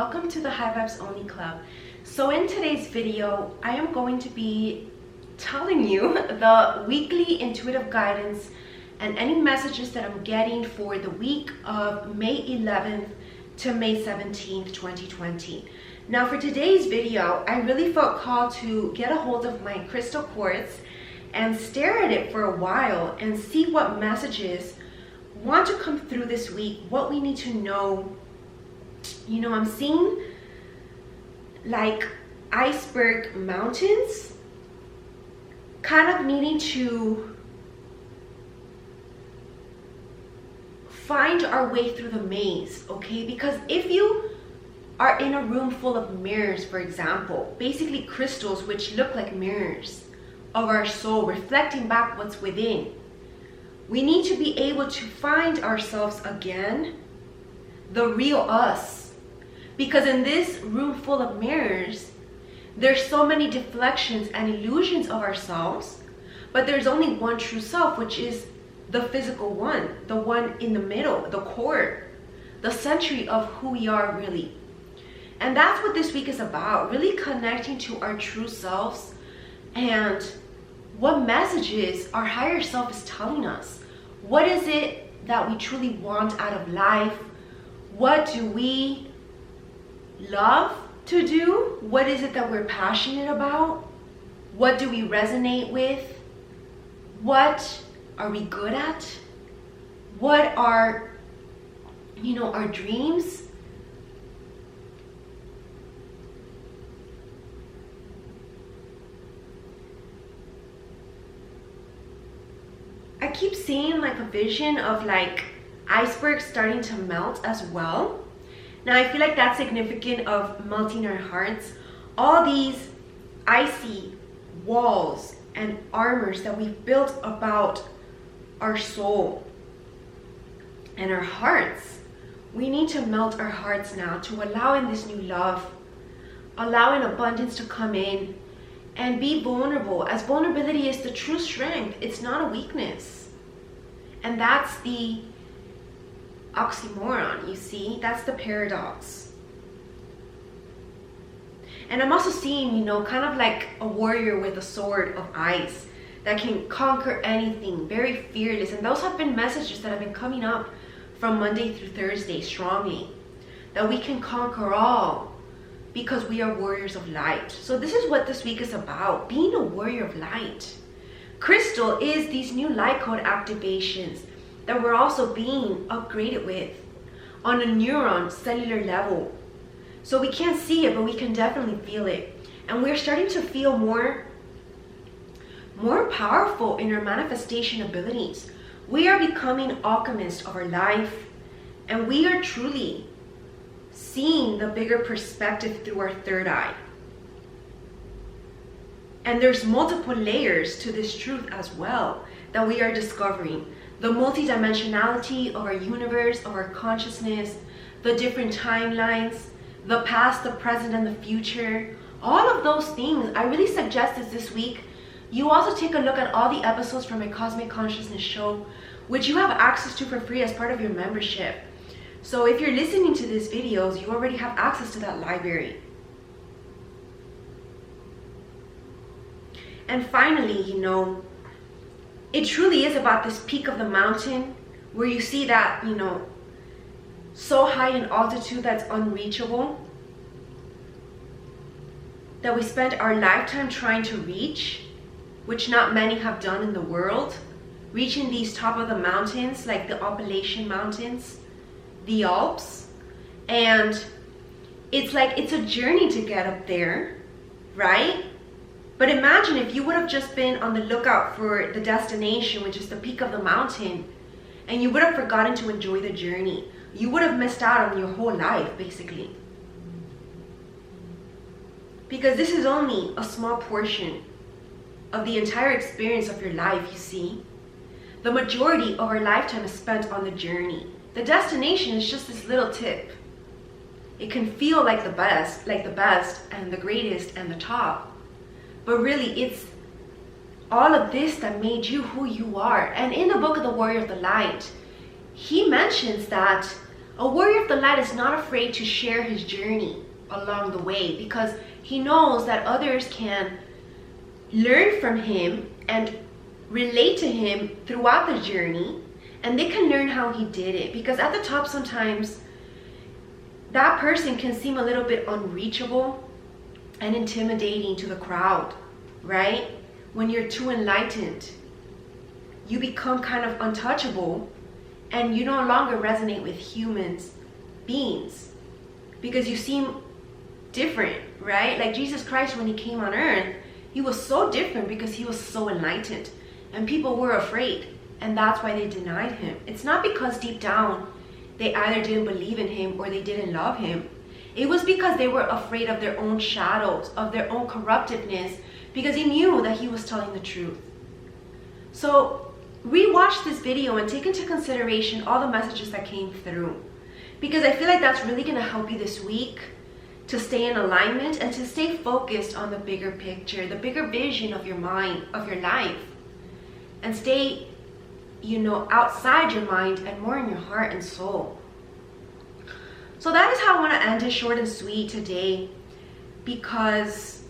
welcome to the High Vibes Only Club. So in today's video, I am going to be telling you the weekly intuitive guidance and any messages that I'm getting for the week of May 11th to May 17th, 2020. Now for today's video, I really felt called to get a hold of my crystal quartz and stare at it for a while and see what messages want to come through this week, what we need to know. You know, I'm seeing like iceberg mountains, kind of needing to find our way through the maze, okay? Because if you are in a room full of mirrors, for example, basically crystals which look like mirrors of our soul, reflecting back what's within, we need to be able to find ourselves again, the real us. Because in this room full of mirrors, there's so many deflections and illusions of ourselves, but there's only one true self, which is the physical one, the one in the middle, the core, the center of who we are really. And that's what this week is about, really connecting to our true selves and what messages our higher self is telling us. What is it that we truly want out of life? What do we love to do? What is it that we're passionate about? What do we resonate with? What are we good at? What are, our dreams? I keep seeing like a vision of like icebergs starting to melt as well. Now I feel like that's significant of melting our hearts. All these icy walls and armors that we've built about our soul and our hearts, we need to melt our hearts now to allow in this new love, allowing abundance to come in and be vulnerable, as vulnerability is the true strength. It's not a weakness. And that's the oxymoron, you see? That's the paradox. And I'm also seeing, kind of like a warrior with a sword of ice that can conquer anything, very fearless. And those have been messages that have been coming up from Monday through Thursday strongly, that we can conquer all because we are warriors of light. So this is what this week is about, being a warrior of light. Crystal is these new light code activations that we're also being upgraded with on a neuron cellular level. So we can't see it, but we can definitely feel it. And we're starting to feel more powerful in our manifestation abilities. We are becoming alchemists of our life, and we are truly seeing the bigger perspective through our third eye. And there's multiple layers to this truth as well that we are discovering. The multidimensionality of our universe, of our consciousness, the different timelines, the past, the present, and the future. All of those things, I really suggest this week, you also take a look at all the episodes from my Cosmic Consciousness show, which you have access to for free as part of your membership. So if you're listening to these videos, you already have access to that library. And finally, it truly is about this peak of the mountain where you see that, so high in altitude that's unreachable, that we spent our lifetime trying to reach, which not many have done in the world, reaching these top of the mountains, like the Appalachian Mountains, the Alps. And it's like, it's a journey to get up there, right? But imagine if you would have just been on the lookout for the destination, which is the peak of the mountain, and you would have forgotten to enjoy the journey. You would have missed out on your whole life, basically. Because this is only a small portion of the entire experience of your life, you see. The majority of our lifetime is spent on the journey. The destination is just this little tip. It can feel like the best and the greatest and the top. But really, it's all of this that made you who you are. And in the book of the Warrior of the Light, he mentions that A warrior of the light is not afraid to share his journey along the way, because he knows that others can learn from him and relate to him throughout the journey, and they can learn how he did it. Because at the top, sometimes that person can seem a little bit unreachable and intimidating to the crowd, right? When you're too enlightened, you become kind of untouchable, and you no longer resonate with beings, because you seem different, right? Like Jesus Christ, when he came on earth, he was so different because he was so enlightened, and people were afraid, and that's why they denied him. It's not because deep down they either didn't believe in him or they didn't love him. It was because they were afraid of their own shadows, of their own corruptiveness, because he knew that he was telling the truth. So rewatch this video and take into consideration all the messages that came through, because I feel like that's really going to help you this week to stay in alignment and to stay focused on the bigger picture, the bigger vision of your mind, of your life, and stay, outside your mind and more in your heart and soul. So that is how I want to end it, short and sweet today, because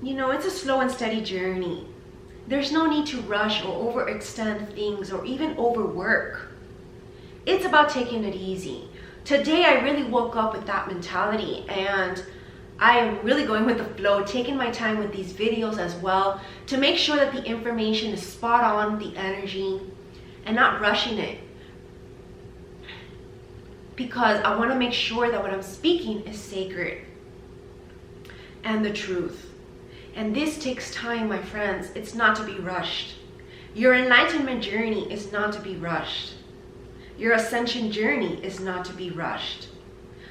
it's a slow and steady journey. There's no need to rush or overextend things or even overwork. It's about taking it easy. Today, I really woke up with that mentality, and I am really going with the flow, taking my time with these videos as well to make sure that the information is spot on, the energy, and not rushing it. Because I want to make sure that what I'm speaking is sacred and the truth. And this takes time, my friends. It's not to be rushed. Your enlightenment journey is not to be rushed. Your ascension journey is not to be rushed.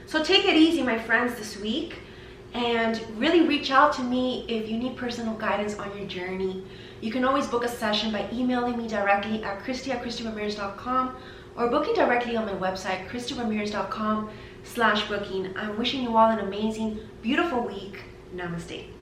So take it easy, my friends, this week, and really reach out to me if you need personal guidance on your journey. You can always book a session by emailing me directly at christie@christieramirez.com or booking directly on my website, christieramirez.com/booking. I'm wishing you all an amazing, beautiful week. Namaste.